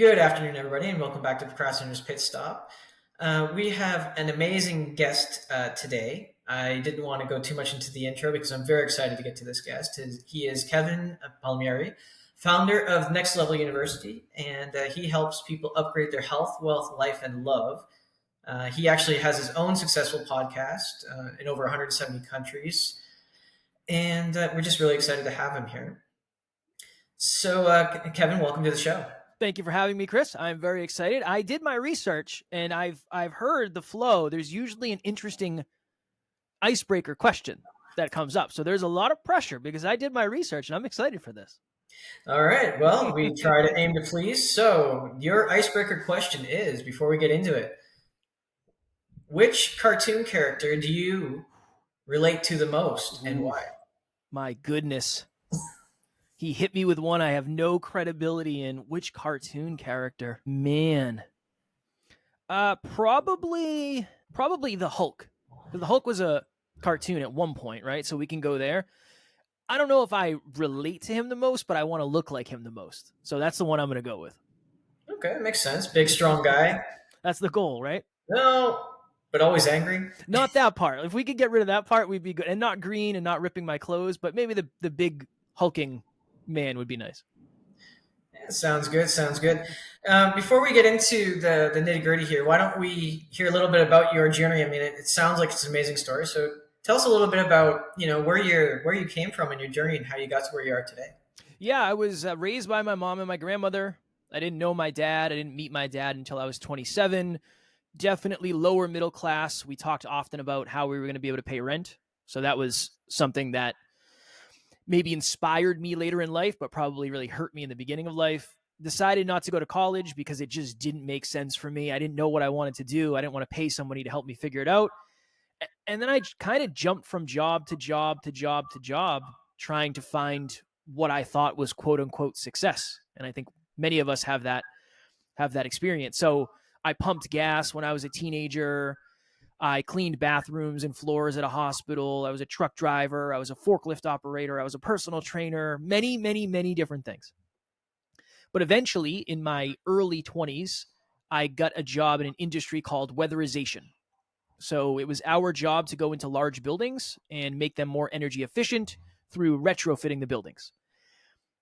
Good afternoon, everybody, and welcome back to Procrastinator's Pit Stop. We have an amazing guest today. I didn't want to go too much into the intro because I'm very excited to get to this guest. He is Kevin Palmieri, founder of Next Level University, and he helps people upgrade their health, wealth, life, and love. He actually has his own successful podcast in over 170 countries, and we're just really excited to have him here. So, Kevin, welcome to the show. Thank you for having me, Chris. I'm very excited. I did my research and I've heard the flow. There's usually an interesting icebreaker question that comes up. So there's a lot of pressure because I did my research and I'm excited for this. All right. Well, we try to aim to please. So, your icebreaker question is, before we get into it, which cartoon character do you relate to the most and why? My goodness. He hit me with one I have no credibility in. Which cartoon character? Man. Probably the Hulk. The Hulk was a cartoon at one point, right? So we can go there. I don't know if I relate to him the most, but I want to look like him the most. So that's the one I'm going to go with. Okay, makes sense. Big, strong guy. That's the goal, right? No, but always angry. Not that part. If we could get rid of that part, we'd be good. And not green and not ripping my clothes, but maybe the big hulking man would be nice. Yeah, sounds good. Sounds good. Before we get into the nitty gritty here, why don't we hear a little bit about your journey? I mean, it sounds like it's an amazing story. So tell us a little bit about where you came from in your journey and how you got to where you are today. Yeah, I was raised by my mom and my grandmother. I didn't know my dad. I didn't meet my dad until I was 27. Definitely lower middle class. We talked often about how we were going to be able to pay rent. So that was something that maybe inspired me later in life, but probably really hurt me in the beginning of life. Decided not to go to college because it just didn't make sense for me. I didn't know what I wanted to do. I didn't want to pay somebody to help me figure it out. And then I kind of jumped from job to job to job to job, trying to find what I thought was quote unquote success. And I think many of us have that experience. So I pumped gas when I was a teenager. I cleaned bathrooms and floors at a hospital. I was a truck driver. I was a forklift operator. I was a personal trainer, many, many, many different things. But eventually, in my early 20s, I got a job in an industry called weatherization. So it was our job to go into large buildings and make them more energy efficient through retrofitting the buildings.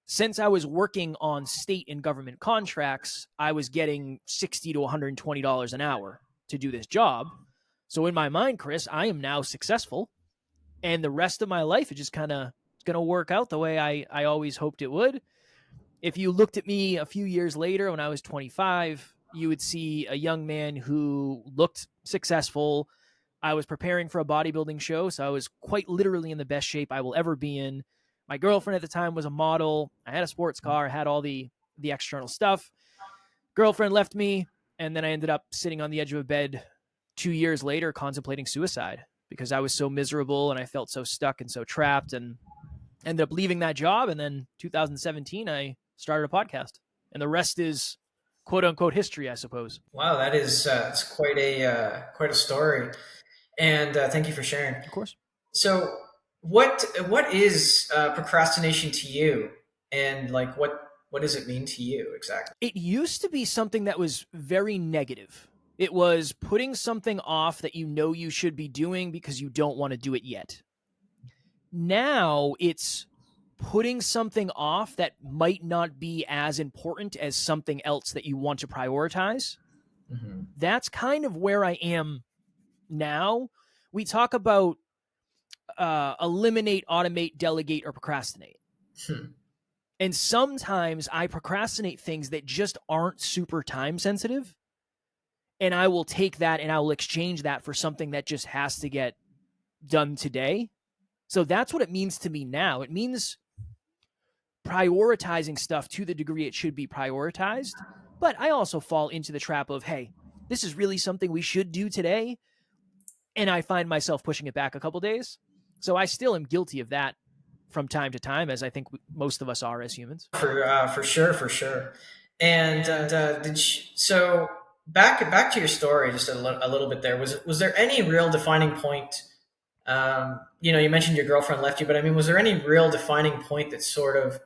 Since I was working on state and government contracts, I was getting $60 to $120 an hour to do this job. So in my mind, Chris, I am now successful, and the rest of my life is just kind of going to work out the way I always hoped it would. If you looked at me a few years later when I was 25, you would see a young man who looked successful. I was preparing for a bodybuilding show, so I was quite literally in the best shape I will ever be in. My girlfriend at the time was a model. I had a sports car. I had all the external stuff. Girlfriend left me, and then I ended up sitting on the edge of a bed 2 years later contemplating suicide because I was so miserable and I felt so stuck and so trapped, and ended up leaving that job. And then 2017, I started a podcast, and the rest is quote unquote history, I suppose. Wow, that is it's quite a story, and thank you for sharing. Of course. So, what is procrastination to you, and like what does it mean to you exactly? It used to be something that was very negative. It was putting something off that you know you should be doing because you don't want to do it yet. Now it's putting something off that might not be as important as something else that you want to prioritize. Mm-hmm. That's kind of where I am now. We talk about eliminate, automate, delegate, or procrastinate. And sometimes I procrastinate things that just aren't super time sensitive. And I will take that and I will exchange that for something that just has to get done today. So that's what it means to me now. It means prioritizing stuff to the degree it should be prioritized. But I also fall into the trap of, hey, this is really something we should do today. And I find myself pushing it back a couple days. So I still am guilty of that from time to time, as I think most of us are as humans. For sure. And so back to your story just a little bit there. Was there any real defining point? You mentioned your girlfriend left you, but I mean, was there any real defining point that sort of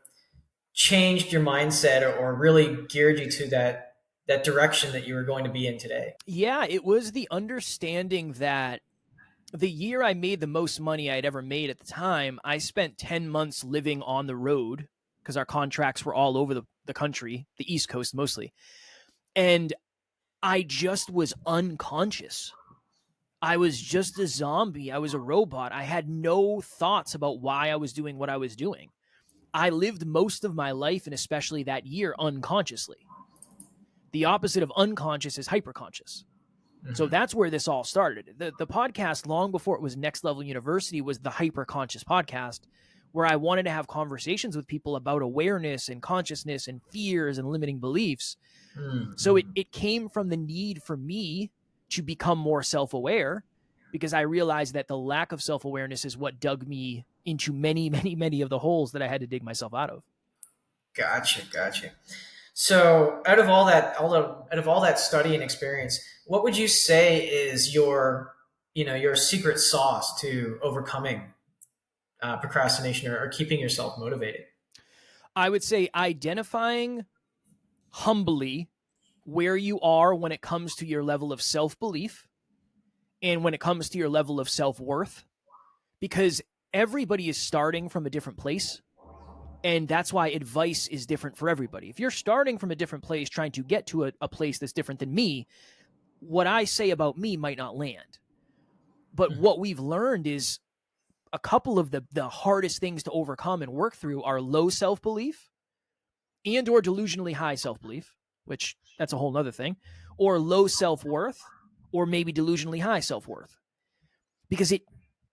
changed your mindset, or really geared you to that direction that you were going to be in today? Yeah, it was the understanding that the year I made the most money I had ever made at the time, I spent 10 months living on the road because our contracts were all over the country, the East Coast mostly. And I just was unconscious. I was just a zombie. I was a robot. I had no thoughts about why I was doing what I was doing. I lived most of my life, and especially that year, unconsciously. The opposite of unconscious is hyperconscious. So Mm-hmm. that's where this all started. The podcast, long before it was Next Level University, was the Hyperconscious podcast, where I wanted to have conversations with people about awareness and consciousness and fears and limiting beliefs. So Mm-hmm. it came from the need for me to become more self-aware, because I realized that the lack of self-awareness is what dug me into many, many, many of the holes that I had to dig myself out of. Gotcha, gotcha. So, out of all that study and experience, what would you say is your secret sauce to overcoming procrastination, or keeping yourself motivated? I would say identifying humbly where you are when it comes to your level of self-belief and when it comes to your level of self-worth, because everybody is starting from a different place. And that's why advice is different for everybody. If you're starting from a different place, trying to get to a place that's different than me, what I say about me might not land. But Mhm. what we've learned is a couple of the hardest things to overcome and work through are low self-belief and or delusionally high self-belief, which that's a whole nother thing, or low self-worth, or maybe delusionally high self-worth, because it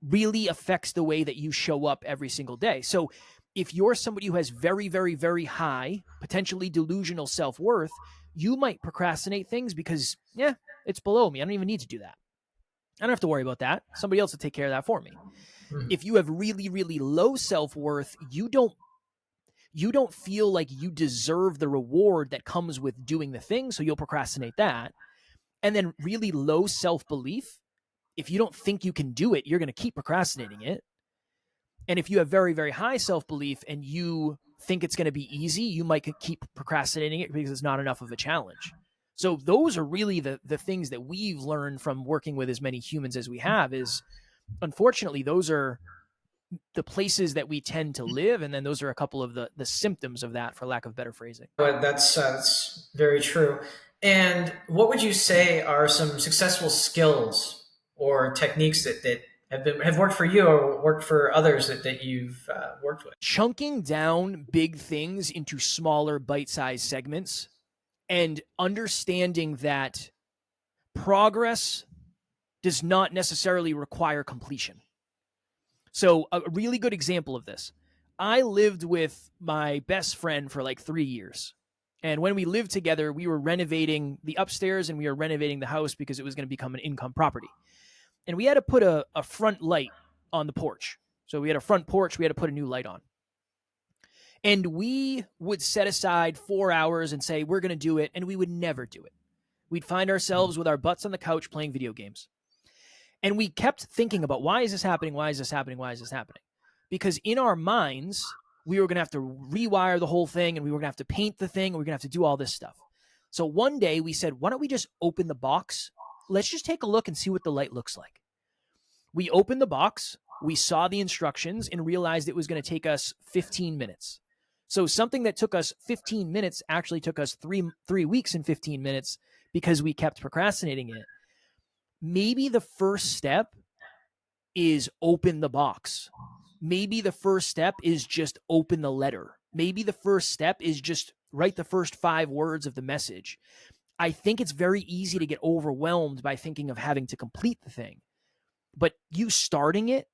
really affects the way that you show up every single day. So if you're somebody who has very, very, very high, potentially delusional self-worth, you might procrastinate things because, yeah, it's below me. I don't even need to do that. I don't have to worry about that. Somebody else will take care of that for me. Mhm. If you have really, really low self-worth, you don't feel like you deserve the reward that comes with doing the thing, so you'll procrastinate that. And then really low self-belief, if you don't think you can do it, you're going to keep procrastinating it. And if you have very, very high self-belief and you think it's going to be easy, you might keep procrastinating it because it's not enough of a challenge. So those are really the things that we've learned from working with as many humans as we have. Is unfortunately those are the places that we tend to live, and then those are a couple of the symptoms of that, for lack of better phrasing. But that's very true. And what would you say are some successful skills or techniques that have worked for you, or worked for others that you've worked with? Chunking down big things into smaller bite-sized segments, and understanding that progress does not necessarily require completion. So a really good example of this, I lived with my best friend for like 3 years. And when we lived together, we were renovating the upstairs and we were renovating the house because it was going to become an income property. And we had to put a front light on the porch. So we had a front porch, we had to put a new light on. And we would set aside 4 hours and say, we're going to do it. And we would never do it. We'd find ourselves with our butts on the couch playing video games. And we kept thinking about, why is this happening? Why is this happening? Why is this happening? Because in our minds, we were going to have to rewire the whole thing, and we were going to have to paint the thing, and we were going to have to do all this stuff. So one day we said, why don't we just open the box? Let's just take a look and see what the light looks like. We opened the box, we saw the instructions, and realized it was going to take us 15 minutes. So something that took us 15 minutes actually took us 3 weeks and 15 minutes because we kept procrastinating it. Maybe the first step is open the box. Maybe the first step is just open the letter. Maybe the first step is just write the first 5 words of the message. I think it's very easy to get overwhelmed by thinking of having to complete the thing. But you starting it,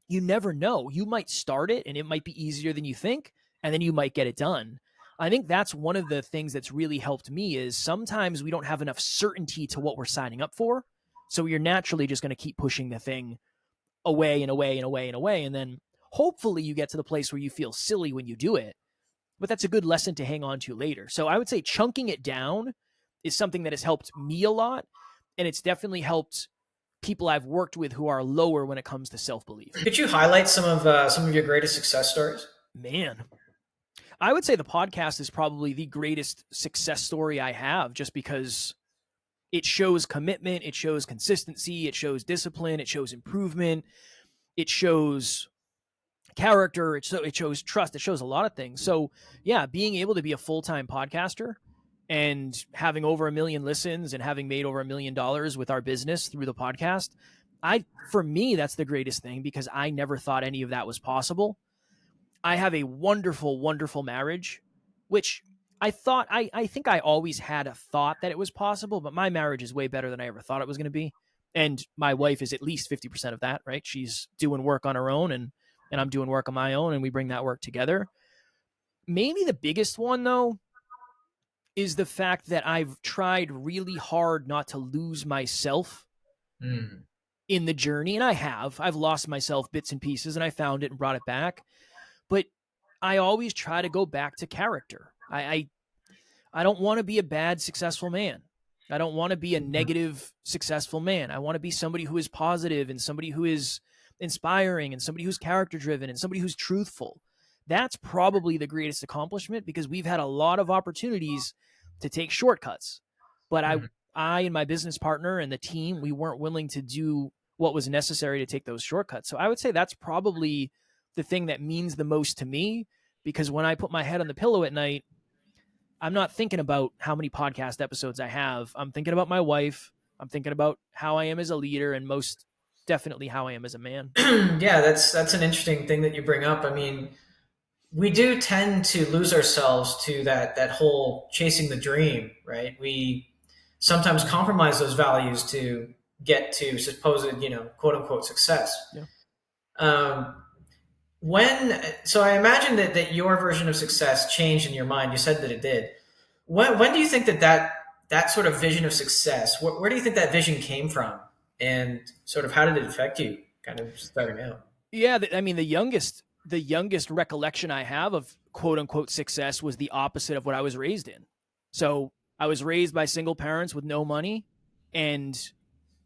you never know. You might start it and it might be easier than you think, and then you might get it done. I think that's one of the things that's really helped me, is sometimes we don't have enough certainty to what we're signing up for. So you're naturally just going to keep pushing the thing away and away and away and away. And then hopefully you get to the place where you feel silly when you do it. But that's a good lesson to hang on to later. So I would say chunking it down is something that has helped me a lot. And it's definitely helped people I've worked with who are lower when it comes to self-belief. Could you highlight some of your greatest success stories? Man, I would say the podcast is probably the greatest success story I have, just because it shows commitment, it shows consistency, it shows discipline, it shows improvement, it shows character, it shows trust, it shows a lot of things. So yeah, being able to be a full-time podcaster and having over 1 million listens and having made over $1 million with our business through the podcast, for me, that's the greatest thing, because I never thought any of that was possible. I have a wonderful, wonderful marriage, which I think I always had a thought that it was possible, but my marriage is way better than I ever thought it was going to be. And my wife is at least 50% of that, right? She's doing work on her own, and I'm doing work on my own, and we bring that work together. Maybe the biggest one, though, is the fact that I've tried really hard not to lose myself Mm. in the journey. And I've lost myself bits and pieces, and I found it and brought it back. But I always try to go back to character. I don't want to be a bad, successful man. I don't want to be a negative, successful man. I want to be somebody who is positive and somebody who is inspiring and somebody who's character driven and somebody who's truthful. That's probably the greatest accomplishment, because we've had a lot of opportunities to take shortcuts. But Mhm. I and my business partner and the team, we weren't willing to do what was necessary to take those shortcuts. So I would say that's probably the thing that means the most to me, because when I put my head on the pillow at night, I'm not thinking about how many podcast episodes I have. I'm thinking about my wife. I'm thinking about how I am as a leader, and most definitely how I am as a man. Yeah, that's an interesting thing that you bring up. I mean, we do tend to lose ourselves to that whole chasing the dream, right? We sometimes compromise those values to get to supposed, quote unquote success. Yeah. Um, so I imagine that your version of success changed in your mind. You said that it did. When do you think that sort of vision of success, where do you think that vision came from, and sort of how did it affect you, kind of starting out? Yeah, I mean, the youngest recollection I have of quote unquote success was the opposite of what I was raised in. So I was raised by single parents with no money and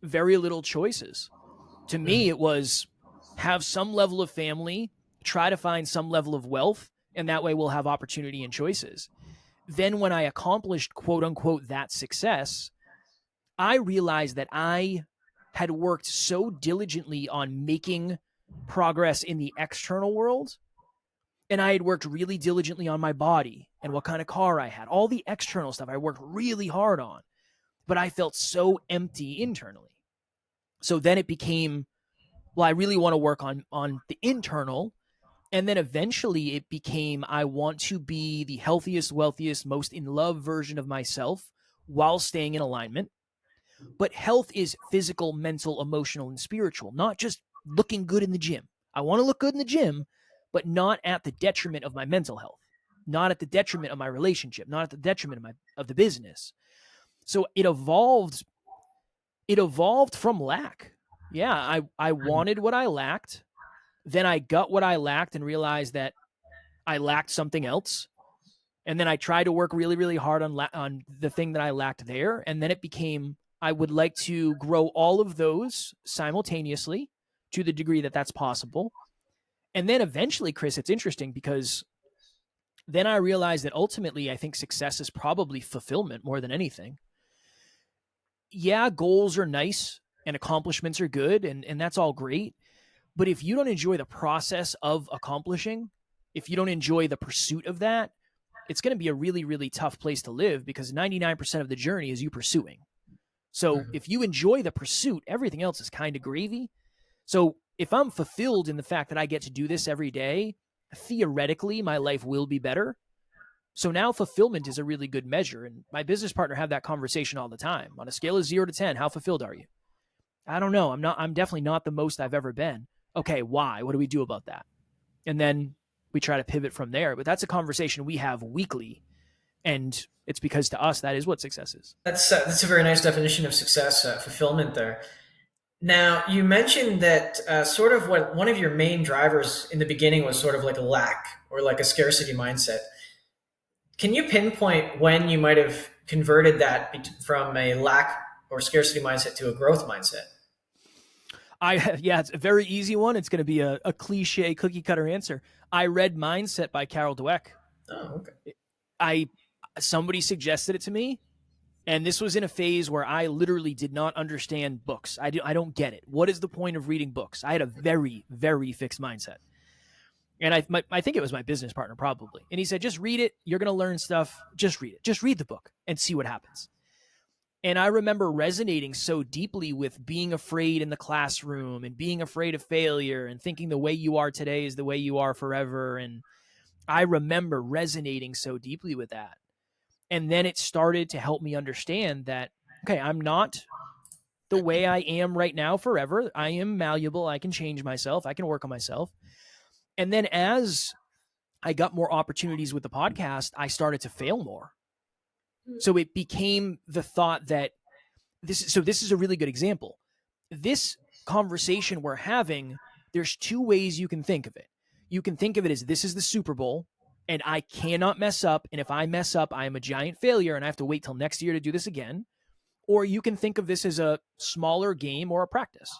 very little choices. To me, Mhm. it was have some level of family, try to find some level of wealth, and that way we'll have opportunity and choices. Then when I accomplished quote unquote that success, I realized that I had worked so diligently on making progress in the external world, and I had worked really diligently on my body and what kind of car I had. All the external stuff I worked really hard on, but I felt so empty internally. So then it became, well, I really want to work on the internal. And then eventually it became, I want to be the healthiest, wealthiest, most in love version of myself while staying in alignment. But health is physical, mental, emotional, and spiritual, not just looking good in the gym. I want to look good in the gym, but not at the detriment of my mental health, not at the detriment of my relationship, not at the detriment of the business. So it evolved from lack. Yeah, I wanted what I lacked. Then I got what I lacked and realized that I lacked something else. And then I tried to work really, really hard on the thing that I lacked there. And then it became, I would like to grow all of those simultaneously to the degree that that's possible. And then eventually, Chris, it's interesting because then I realized that ultimately I think success is probably fulfillment more than anything. Yeah, goals are nice and accomplishments are good, and that's all great. But if you don't enjoy the process of accomplishing, if you don't enjoy the pursuit of that, it's going to be a really, really tough place to live, because 99% of the journey is you pursuing. So Mhm. if you enjoy the pursuit, everything else is kind of gravy. So if I'm fulfilled in the fact that I get to do this every day, theoretically, my life will be better. So now fulfillment is a really good measure. And my business partner have that conversation all the time. On a scale of 0 to 10, how fulfilled are you? I don't know. I'm definitely not the most I've ever been. Okay, why? What do we do about that? And then we try to pivot from there. But that's a conversation we have weekly. And it's because to us, that is what success is. That's a very nice definition of success, fulfillment there. Now, you mentioned that sort of what one of your main drivers in the beginning was sort of like a lack or like a scarcity mindset. Can you pinpoint when you might have converted from a lack or scarcity mindset to a growth mindset? Yeah, it's a very easy one. It's going to be a cliche cookie cutter answer. I read Mindset by Carol Dweck. Oh, okay. I Somebody suggested it to me, and this was in a phase where I literally did not understand books. I don't get it. What is the point of reading books? I had a very, very fixed mindset. And I think it was my business partner probably. And he said, just read it. You're going to learn stuff. Just read it. Just read the book and see what happens. And I remember resonating so deeply with being afraid in the classroom and being afraid of failure and thinking the way you are today is the way you are forever. And I remember resonating so deeply with that. And then it started to help me understand that, okay, I'm not the way I am right now forever. I am malleable. I can change myself. I can work on myself. And then as I got more opportunities with the podcast, I started to fail more. So it became the thought that this is a really good example. This conversation we're having, there's two ways you can think of it. You can think of it as this is the Super Bowl and I cannot mess up. And if I mess up, I am a giant failure and I have to wait till next year to do this again. Or you can think of this as a smaller game or a practice.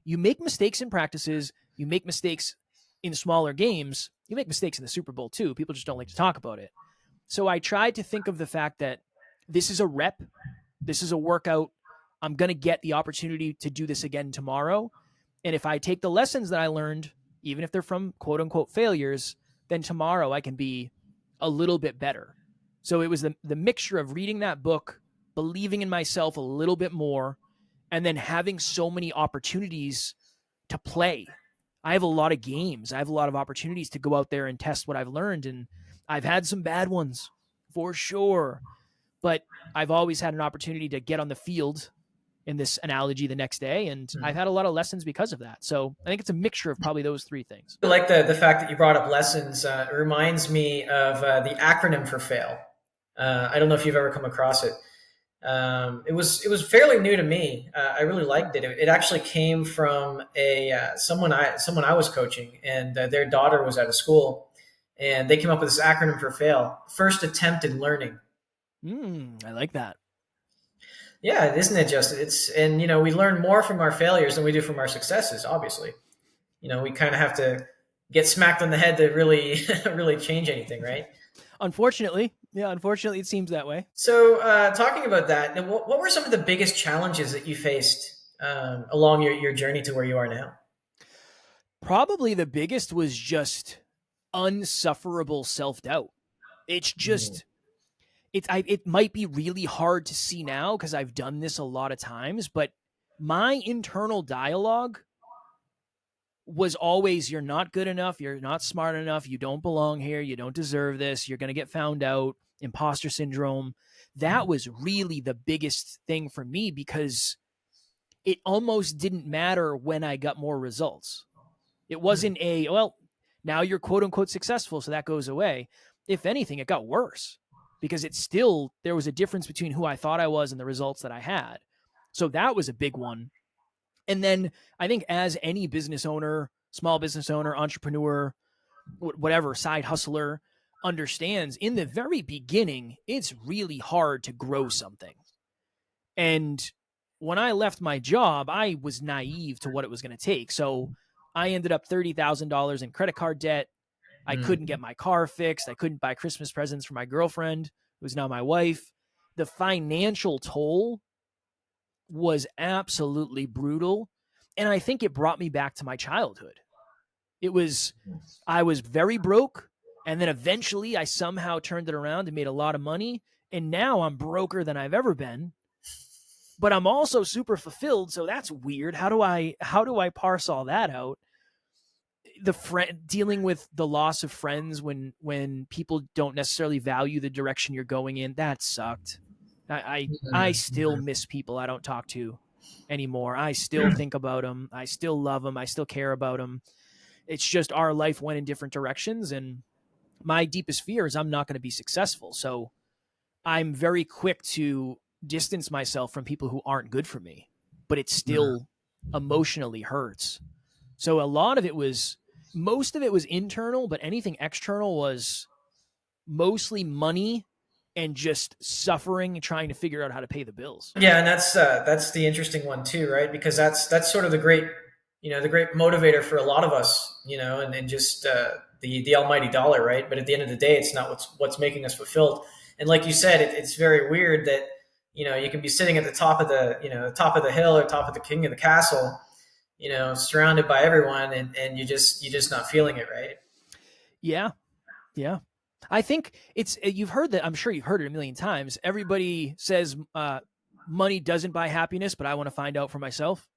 You make mistakes in practices, you make mistakes in smaller games, you make mistakes in the Super Bowl too. People just don't like to talk about it. So I tried to think of the fact that this is a rep, this is a workout. I'm going to get the opportunity to do this again tomorrow. And if I take the lessons that I learned, even if they're from quote unquote failures, then tomorrow I can be a little bit better. So it was the mixture of reading that book, believing in myself a little bit more, and then having so many opportunities to play. I have a lot of games. I have a lot of opportunities to go out there and test what I've learned. And I've had some bad ones for sure, but I've always had an opportunity to get on the field in this analogy the next day. And I've had a lot of lessons because of that. So I think it's a mixture of probably those three things. I like the fact that you brought up lessons. It reminds me of the acronym for FAIL. I don't know if you've ever come across it. It was fairly new to me. I really liked it. It actually came from someone I was coaching, and their daughter was at a school, and they came up with this acronym for FAIL: first attempt in learning. I like that. Yeah, isn't it just? And we learn more from our failures than we do from our successes. Obviously, we kind of have to get smacked on the head to really really change anything, right? Unfortunately, it seems that way. So, talking about that, now, what were some of the biggest challenges that you faced along your journey to where you are now? Probably the biggest was just unsufferable self-doubt. It's just, it might be really hard to see now because I've done this a lot of times, but my internal dialogue was always, you're not good enough, you're not smart enough, you don't belong here, you don't deserve this, you're going to get found out, imposter syndrome. That was really the biggest thing for me because it almost didn't matter when I got more results. It wasn't well, now you're quote unquote successful, so that goes away. If anything, it got worse because there was a difference between who I thought I was and the results that I had. So that was a big one. And then I think as any business owner, small business owner, entrepreneur, whatever, side hustler understands, in the very beginning, it's really hard to grow something. And when I left my job, I was naive to what it was going to take. So I ended up $30,000 in credit card debt. I couldn't get my car fixed. I couldn't buy Christmas presents for my girlfriend, who's now my wife. The financial toll was absolutely brutal. And I think it brought me back to my childhood. I was very broke. And then eventually I somehow turned it around and made a lot of money. And now I'm broker than I've ever been. But I'm also super fulfilled. So that's weird. How do I parse all that out? Dealing with the loss of friends when people don't necessarily value the direction you're going in, that sucked. I still miss people I don't talk to anymore. I still think about them. I still love them. I still care about them. It's just our life went in different directions, and my deepest fear is I'm not going to be successful. So I'm very quick to distance myself from people who aren't good for me, but it still emotionally hurts. So most of it was internal, but anything external was mostly money and just suffering and trying to figure out how to pay the bills. Yeah, and that's the interesting one too, right? Because that's sort of the great motivator for a lot of us, and just the almighty dollar, right? But at the end of the day, it's not what's making us fulfilled. And like you said, it's very weird that you can be sitting at the top of the top of the hill or top of the king of the castle, surrounded by everyone, and you're just not feeling it, right? Yeah. Yeah. I think you've heard that. I'm sure you've heard it a million times. Everybody says money doesn't buy happiness, but I want to find out for myself.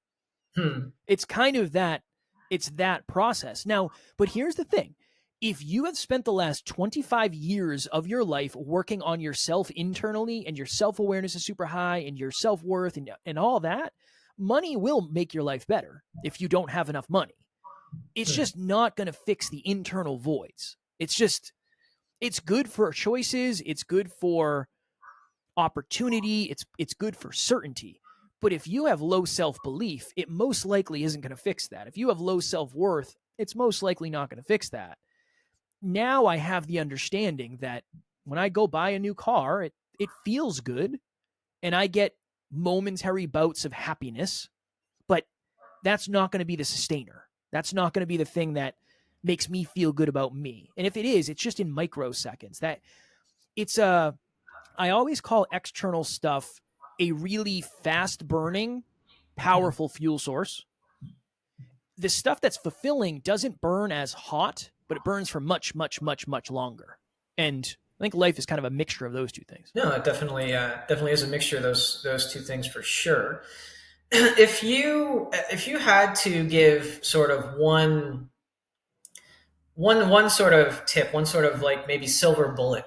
It's kind of that. It's that process. Now, but here's the thing. If you have spent the last 25 years of your life working on yourself internally, and your self-awareness is super high, and your self-worth and all that, money will make your life better if you don't have enough money. It's just not going to fix the internal voids. It's good for choices. It's good for opportunity. It's good for certainty. But if you have low self-belief, it most likely isn't going to fix that. If you have low self-worth, it's most likely not going to fix that. Now I have the understanding that when I go buy a new car, it feels good, and I get momentary bouts of happiness, but that's not going to be the sustainer. That's not going to be the thing that makes me feel good about me. And if it is, it's just in microseconds. That it's I always call external stuff a really fast burning, powerful fuel source. The stuff that's fulfilling doesn't burn as hot, but it burns for much, much, much, much longer. And I think life is kind of a mixture of those two things. No, it definitely is a mixture of those two things for sure. If you had to give sort of one sort of tip, one sort of like maybe silver bullet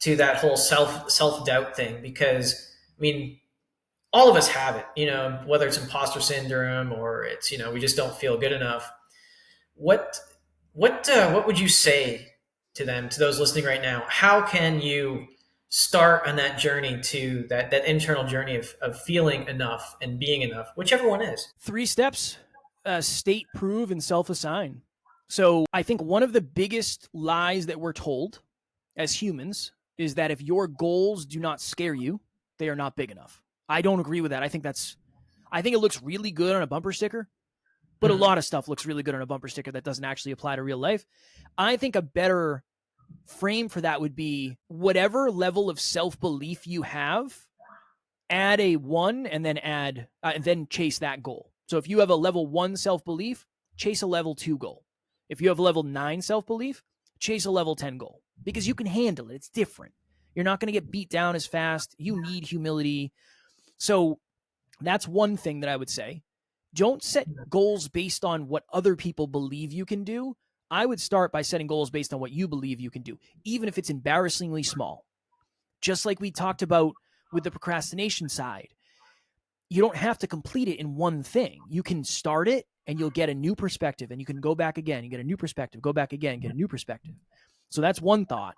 to that whole self doubt thing, because I mean, all of us have it, whether it's imposter syndrome or it's we just don't feel good enough. What what would you say to them, to those listening right now? How can you start on that journey to that internal journey of feeling enough and being enough, whichever one is? 3 steps: state, prove, and self-assign. So I think one of the biggest lies that we're told as humans is that if your goals do not scare you, they are not big enough. I don't agree with that. I think it looks really good on a bumper sticker, but a lot of stuff looks really good on a bumper sticker that doesn't actually apply to real life. I think a better frame for that would be whatever level of self-belief you have, add a 1 and then chase that goal. So if you have a level 1 self-belief, chase a level 2 goal. If you have a level 9 self-belief, chase a level 10 goal, because you can handle it. It's different. You're not going to get beat down as fast. You need humility. So that's one thing that I would say. Don't set goals based on what other people believe you can do. I would start by setting goals based on what you believe you can do, even if it's embarrassingly small. Just like we talked about with the procrastination side, you don't have to complete it in one thing. You can start it and you'll get a new perspective, and you can go back again and get a new perspective, go back again, get a new perspective. So that's one thought.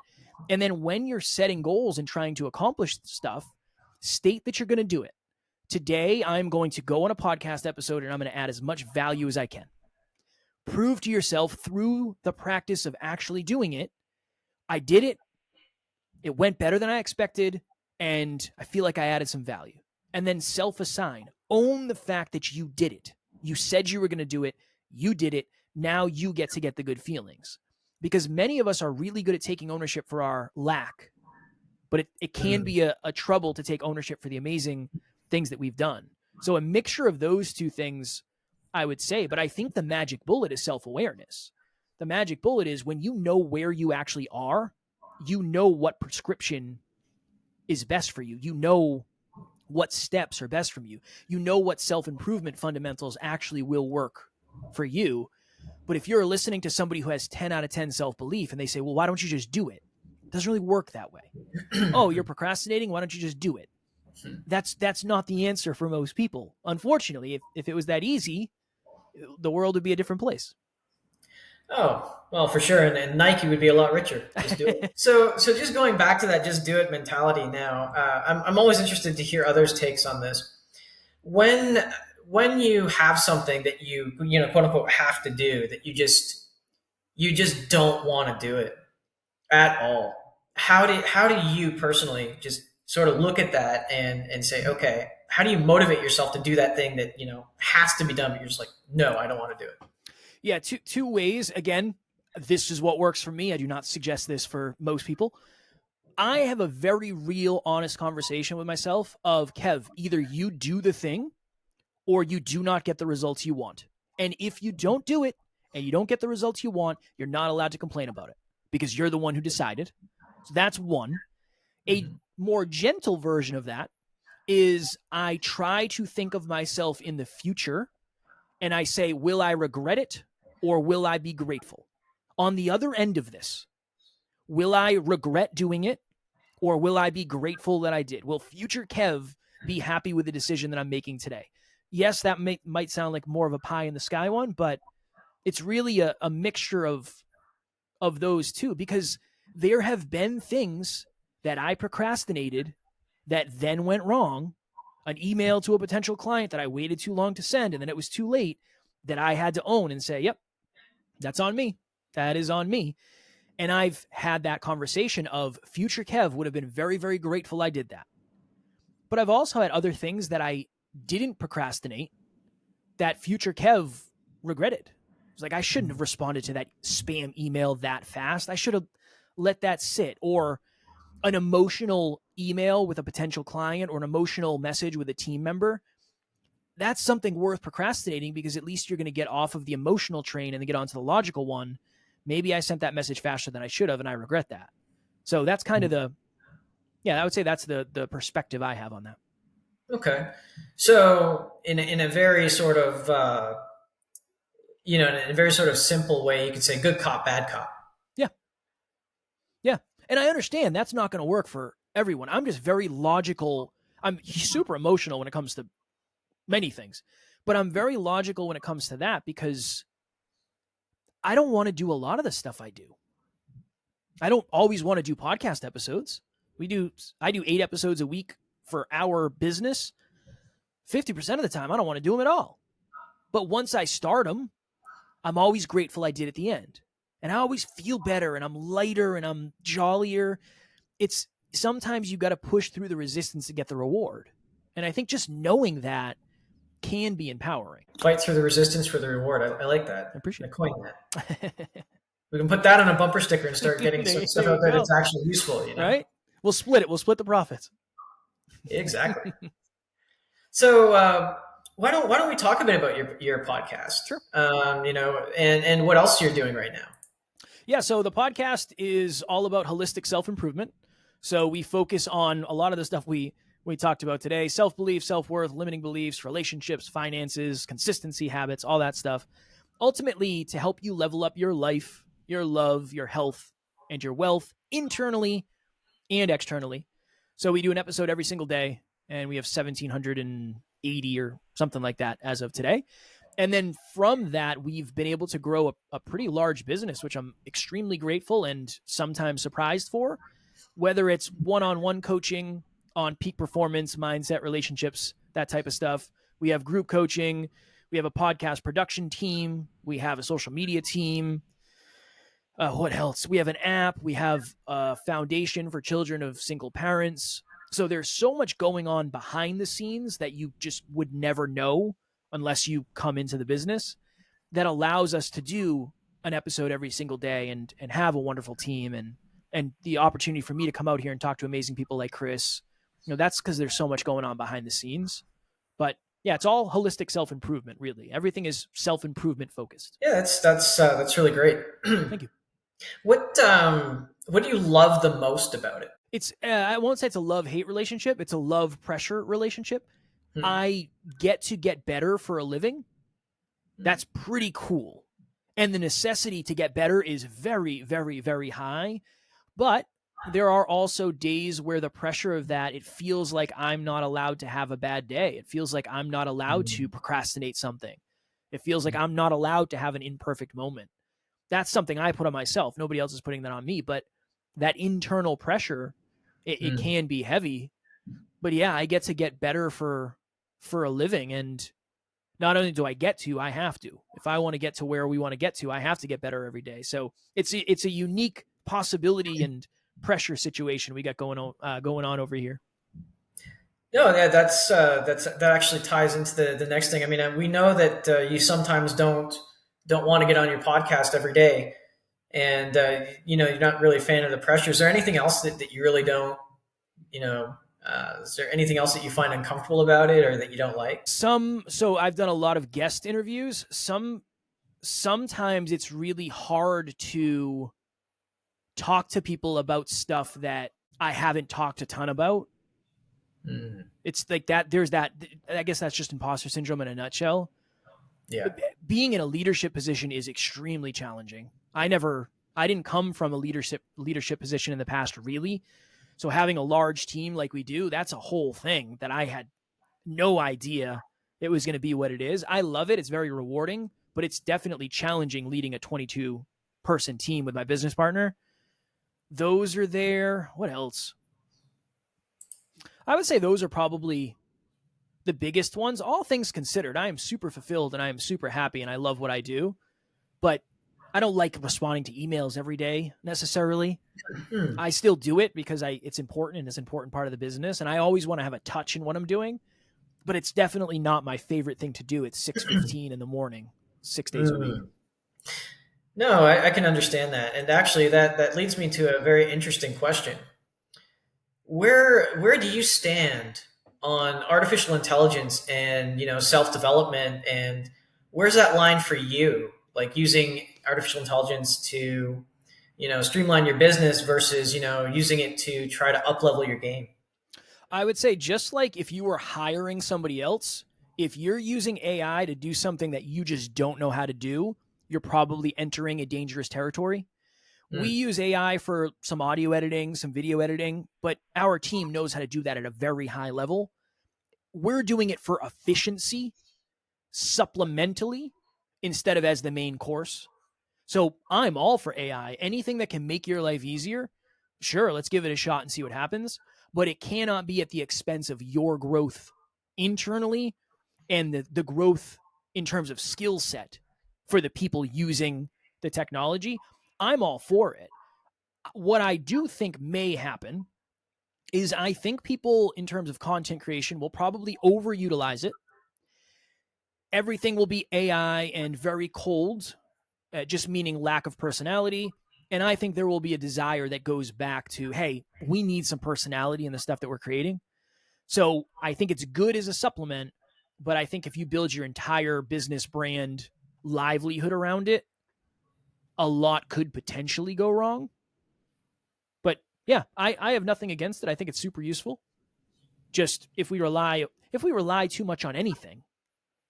And then when you're setting goals and trying to accomplish stuff, state that you're going to do it. Today, I'm going to go on a podcast episode and I'm going to add as much value as I can. Prove to yourself through the practice of actually doing it, I did it. It went better than I expected, and I feel like I added some value. And then self-assign. Own the fact that you did it. You said you were going to do it. You did it. Now you get to get the good feelings. Because many of us are really good at taking ownership for our lack, but it can be a trouble to take ownership for the amazing things that we've done. So a mixture of those two things, I would say. But I think the magic bullet is self-awareness. The magic bullet is when you know where you actually are, you know what prescription is best for you. You know what steps are best from you. You know what self-improvement fundamentals actually will work for you. But if you're listening to somebody who has 10 out of 10 self-belief and they say, well, why don't you just do it? It doesn't really work that way. Oh, you're procrastinating? Why don't you just do it? That's not the answer for most people. Unfortunately, if it was that easy, the world would be a different place. Oh, well, for sure. And Nike would be a lot richer. Just do it. So just going back to that just do it mentality now, I'm always interested to hear others' takes on this. When you have something that you quote unquote have to do, that you just don't want to do it at all, how do you personally just sort of look at that and say, okay, how do you motivate yourself to do that thing that has to be done, but you're just like, no, I don't want to do it? Yeah, two ways. Again, This is what works for me. I do not suggest this for most people. I have a very real, honest conversation with myself of, Kev, either you do the thing or you do not get the results you want. And if you don't do it and you don't get the results you want, you're not allowed to complain about it because you're the one who decided. So that's one. A more gentle version of that is I try to think of myself in the future and I say, will I regret it or will I be grateful? On the other end of this, will I regret doing it or will I be grateful that I did? Will future Kev be happy with the decision that I'm making today? Yes, that might sound like more of a pie in the sky one, but it's really a mixture of those two, because there have been things that I procrastinated that then went wrong. An email to a potential client that I waited too long to send and then it was too late, that I had to own and say, yep, that's on me. That is on me. And I've had that conversation of future Kev would have been very, very grateful I did that. But I've also had other things that I didn't procrastinate that future Kev regretted. It's like, I shouldn't have responded to that spam email that fast. I should have let that sit. Or an emotional email with a potential client or an emotional message with a team member. That's something worth procrastinating because at least you're going to get off of the emotional train and then get onto the logical one. Maybe I sent that message faster than I should have, and I regret that. So that's kind of I would say that's the perspective I have on that. Okay. So in a very sort of, in a very sort of simple way, you could say good cop, bad cop. Yeah. Yeah. And I understand that's not going to work for everyone. I'm just very logical. I'm super emotional when it comes to many things, but I'm very logical when it comes to that because I don't want to do a lot of the stuff I do. I don't always want to do podcast episodes. I do 8 episodes a week for our business. 50% of the time, I don't want to do them at all. But once I start them, I'm always grateful I did at the end. And I always feel better and I'm lighter and I'm jollier. It's sometimes you got to push through the resistance to get the reward. And I think just knowing that can be empowering. Fight through the resistance for the reward. I like that. I appreciate I coined that. We can put that on a bumper sticker and start getting stuff out there that's actually useful. Right? We'll split it. We'll split the profits. Exactly. So why don't we talk a bit about your podcast? Sure. And what else you're doing right now? Yeah. So the podcast is all about holistic self-improvement. So we focus on a lot of the stuff we talked about today: self-belief, self-worth, limiting beliefs, relationships, finances, consistency habits, all that stuff. Ultimately, to help you level up your life, your love, your health, and your wealth internally and externally. So we do an episode every single day, and we have 1,780 or something like that as of today. And then from that, we've been able to grow a pretty large business, which I'm extremely grateful and sometimes surprised for, whether it's one-on-one coaching on peak performance, mindset, relationships, that type of stuff. We have group coaching. We have a podcast production team. We have a social media team. What else? We have an app. We have a foundation for children of single parents. So there's so much going on behind the scenes that you just would never know unless you come into the business, that allows us to do an episode every single day and have a wonderful team and the opportunity for me to come out here and talk to amazing people like Chris. That's because there's so much going on behind the scenes. But yeah, it's all holistic self-improvement, really. Everything is self-improvement focused. Yeah, that's really great. Thank you. What do you love the most about it? It's I won't say it's a love-hate relationship. It's a love-pressure relationship. I get better for a living. That's pretty cool. And the necessity to get better is very, very, very high. But there are also days where the pressure of that, it feels like I'm not allowed to have a bad day. It feels like I'm not allowed to procrastinate something. It feels like I'm not allowed to have an imperfect moment. That's something I put on myself. Nobody else is putting that on me. But that internal pressure, it can be heavy. But yeah, I get to get better for a living. And not only do I get to, I have to. If I want to get to where we want to get to, I have to get better every day. So it's a unique possibility and pressure situation we got going on over here. No, yeah, that actually ties into the next thing. I mean, we know that you sometimes don't want to get on your podcast every day, and you're not really a fan of the pressure. Is there anything else that you really don't, you know, is there anything else that you find uncomfortable about it or that you don't like? So I've done a lot of guest interviews. Sometimes it's really hard to talk to people about stuff that I haven't talked a ton about. Mm, It's like that. There's that. I guess that's just imposter syndrome in a nutshell. yeah. Being in a leadership position is extremely challenging. I didn't come from a leadership position in the past, really. So having a large team like we do, that's a whole thing that I had no idea it was going to be what it is. I love it. It's very rewarding, but it's definitely challenging leading a 22 person team with my business partner. Those are there. What else? I would say those are probably the biggest ones. All things considered, I am super fulfilled and I am super happy and I love what I do. But I don't like responding to emails every day necessarily. Hmm. I still do it because it's important and it's an important part of the business. And I always want to have a touch in what I'm doing, but it's definitely not my favorite thing to do at 6:15 in the morning, 6 days a week. Mm. No, I can understand that, and actually, that leads me to a very interesting question. Where do you stand on artificial intelligence and self development, and where's that line for you? Like using artificial intelligence to streamline your business versus using it to try to up level your game. I would say just like if you were hiring somebody else, if you're using AI to do something that you just don't know how to do, you're probably entering a dangerous territory. We Mm. use AI for some audio editing, some video editing, but our team knows how to do that at a very high level. We're doing it for efficiency, supplementally, instead of as the main course. So I'm all for AI. Anything that can make your life easier, sure, let's give it a shot and see what happens. But it cannot be at the expense of your growth internally and the growth in terms of skill set for the people using the technology. I'm all for it. What I do think may happen is I think people, in terms of content creation, will probably overutilize it. Everything will be AI and very cold, just meaning lack of personality. And I think there will be a desire that goes back to, hey, we need some personality in the stuff that we're creating. So I think it's good as a supplement, but I think if you build your entire business brand livelihood around it, a lot could potentially go wrong. But yeah, I have nothing against it. I think it's super useful. Just if we rely too much on anything,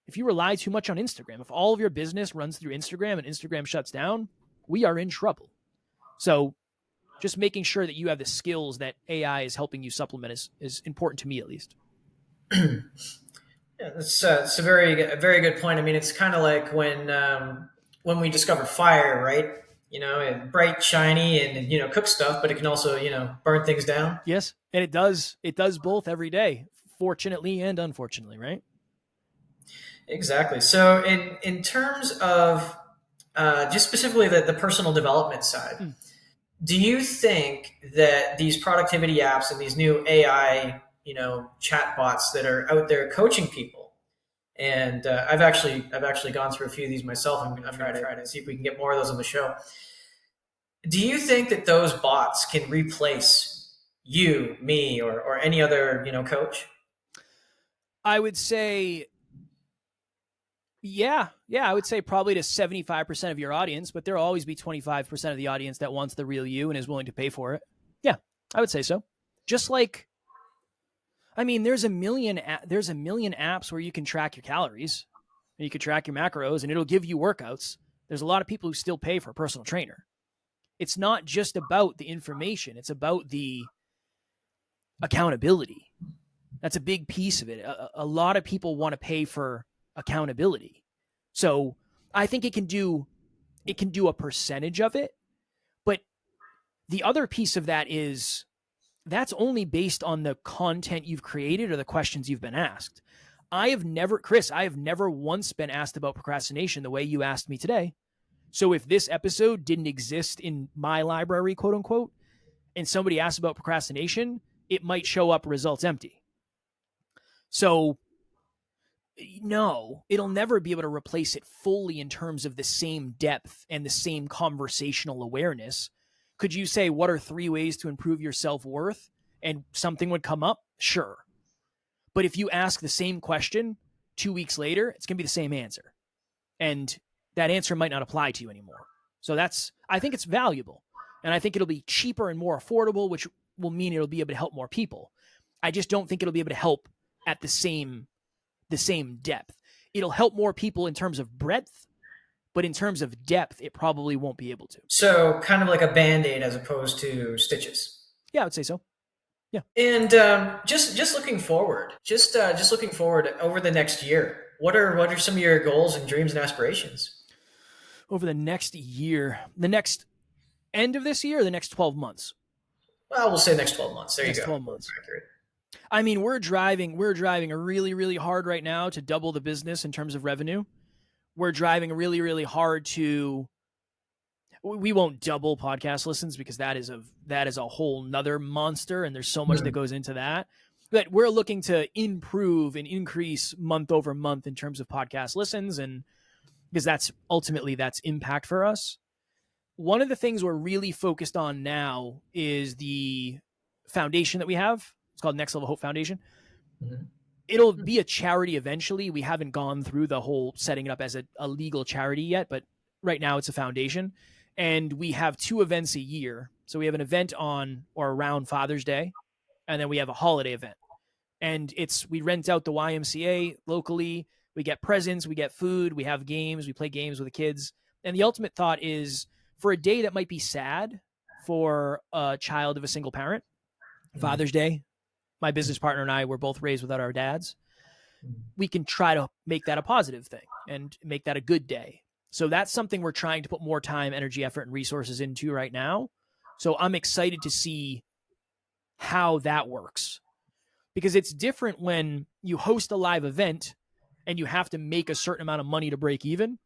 if you rely too much on Instagram, if all of your business runs through Instagram and Instagram shuts down, we are in trouble. So just making sure that you have the skills that AI is helping you supplement is important to me, at least. Yeah, it's a very good point. I mean, it's kind of like when we discovered fire, right? It's bright, shiny, and cook stuff, but it can also burn things down. Yes, and it does both every day, fortunately and unfortunately, right? Exactly. So in terms of just specifically the personal development side, Mm. do you think that these productivity apps and these new AI chat bots that are out there coaching people, and I've actually gone through a few of these myself. I'm going to try to see if we can get more of those on the show. Do you think that those bots can replace you, me, or any other coach? I would say, yeah, I would say probably to 75% of your audience, but there'll always be 25% of the audience that wants the real you and is willing to pay for it. Yeah, I would say so. Just like, I mean, there's a million apps where you can track your calories and you can track your macros and it'll give you workouts. There's a lot of people who still pay for a personal trainer. It's not just about the information, it's about the accountability. That's a big piece of it. A lot of people want to pay for accountability. So I think it can do a percentage of it, but the other piece of that is that's only based on the content you've created or the questions you've been asked. Chris, I have never once been asked about procrastination the way you asked me today. So if this episode didn't exist in my library, quote unquote, and somebody asked about procrastination, it might show up results empty. So No, it'll never be able to replace it fully in terms of the same depth and the same conversational awareness. Could you say, what are 3 ways to improve your self-worth? And something would come up? Sure. But if you ask the same question 2 weeks later, it's going to be the same answer. And that answer might not apply to you anymore. So I think it's valuable. And I think it'll be cheaper and more affordable, which will mean it'll be able to help more people. I just don't think it'll be able to help at the same depth. It'll help more people in terms of breadth, but in terms of depth, it probably won't be able to. So kind of like a Band-Aid as opposed to stitches. Yeah, I would say so. Yeah. And just looking forward, just looking forward over the next year. What are some of your goals and dreams and aspirations? Over the next year, the next end of this year, or the next 12 months? Well, we'll say next 12 months. There Next you go. 12 months. Accurate. I mean, we're driving really, really hard right now to double the business in terms of revenue. We're driving really, really hard to. We won't double podcast listens because that is a whole nother monster, and there's so much that goes into that. But we're looking to improve and increase month over month in terms of podcast listens, and because that's impact for us. One of the things we're really focused on now is the foundation that we have. It's called Next Level Hope Foundation. Mm-hmm. It'll be a charity eventually. We haven't gone through the whole setting it up as a legal charity yet, but right now it's a foundation. And we have 2 events a year. So we have an event on or around Father's Day, and then we have a holiday event. And we rent out the YMCA locally. We get presents, we get food, we have games, we play games with the kids. And the ultimate thought is for a day that might be sad for a child of a single parent, Father's Day, my business partner and I were both raised without our dads. We can try to make that a positive thing and make that a good day. So that's something we're trying to put more time, energy, effort, and resources into right now. So I'm excited to see how that works, because it's different when you host a live event and you have to make a certain amount of money to break even.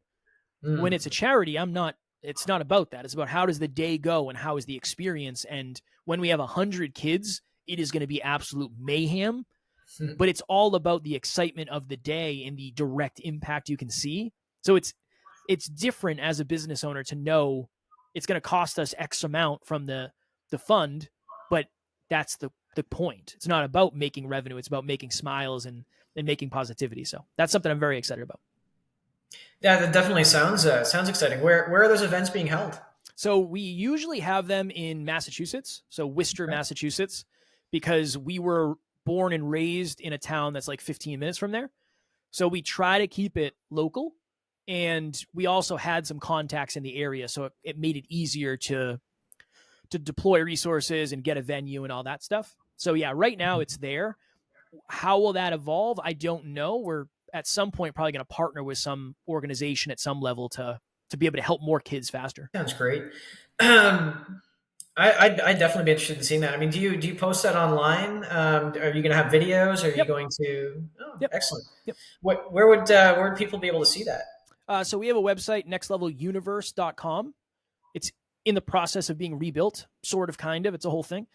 When it's a charity, it's not about that. It's about how does the day go and how is the experience. And when we have 100 kids, it is going to be absolute mayhem, but it's all about the excitement of the day and the direct impact you can see. So it's different as a business owner to know it's going to cost us X amount from the fund, but that's the point. It's not about making revenue. It's about making smiles and making positivity. So that's something I'm very excited about. Yeah, that definitely sounds exciting. Where are those events being held? So we usually have them in Massachusetts, so Worcester, okay, Massachusetts, because we were born and raised in a town that's like 15 minutes from there. So we try to keep it local, and we also had some contacts in the area, so it made it easier to deploy resources and get a venue and all that stuff. So yeah, right now it's there. How will that evolve? I don't know. We're at some point probably going to partner with some organization at some level to be able to help more kids faster. Sounds great. I'd definitely be interested in seeing that. I mean, do you post that online? Are you going to have videos? Are you going to? Oh, yep. Excellent. Yep. Where would people be able to see that? So we have a website, nextleveluniverse.com. It's in the process of being rebuilt, sort of, kind of. It's a whole thing.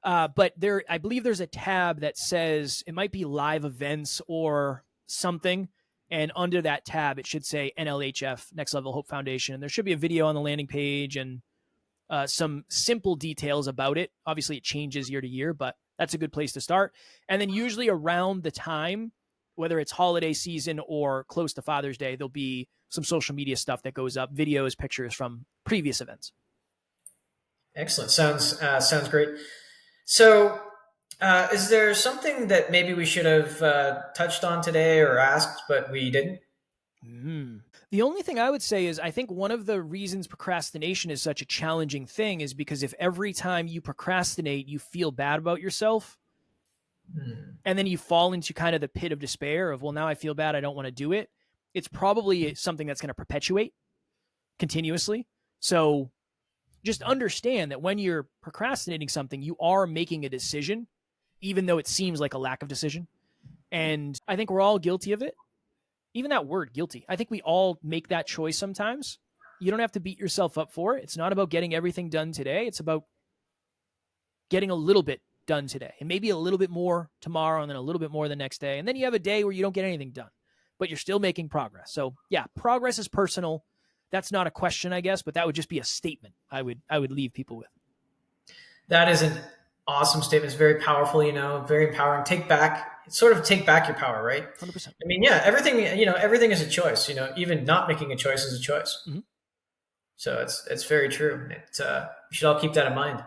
But I believe there's a tab that says it might be live events or something. And under that tab, it should say NLHF, Next Level Hope Foundation. And there should be a video on the landing page and some simple details about it. Obviously, it changes year to year, but that's a good place to start. And then usually around the time, whether it's holiday season or close to Father's Day, there'll be some social media stuff that goes up, videos, pictures from previous events. Excellent. Sounds great. So is there something that maybe we should have touched on today or asked, but we didn't? The only thing I would say is I think one of the reasons procrastination is such a challenging thing is because if every time you procrastinate, you feel bad about yourself, and then you fall into kind of the pit of despair of, well, now I feel bad, I don't want to do it. It's probably something that's going to perpetuate continuously. So just understand that when you're procrastinating something, you are making a decision, even though it seems like a lack of decision. And I think we're all guilty of it. Even that word, guilty. I think we all make that choice sometimes. You don't have to beat yourself up for it. It's not about getting everything done today. It's about getting a little bit done today and maybe a little bit more tomorrow and then a little bit more the next day. And then you have a day where you don't get anything done. but you're still making progress. So yeah, progress is personal. That's not a question, I guess, but that would just be a statement I would leave people with. That is an awesome statement. It's very powerful, very empowering. Take back your power, right? 100%. I mean, yeah, everything is a choice. Even not making a choice is a choice. Mm-hmm. So it's very true. We should all keep that in mind.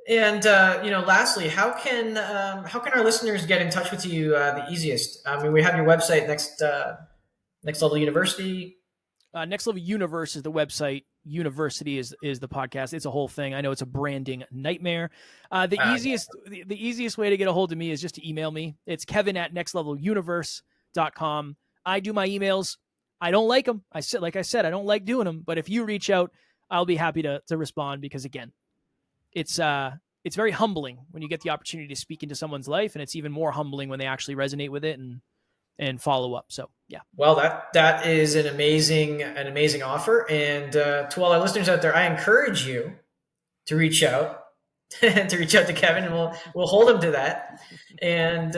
And lastly, how can our listeners get in touch with you the easiest? I mean, we have your website, Next Level University. Next Level Universe is the website. University is the podcast. It's a whole thing. I know it's a branding nightmare. The easiest way to get a hold of me is just to email me. It's kevin@nextleveluniverse.com. I do my emails. I don't like them. Like I said, I don't like doing them. But if you reach out, I'll be happy to respond, because again, it's very humbling when you get the opportunity to speak into someone's life, and it's even more humbling when they actually resonate with it and follow up. So yeah. Well, that is an amazing offer. And to all our listeners out there, I encourage you to reach out to Kevin, and we'll hold him to that. And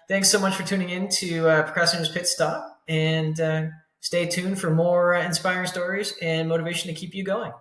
thanks so much for tuning in to Procrastinator's Pit Stop. And stay tuned for more inspiring stories and motivation to keep you going.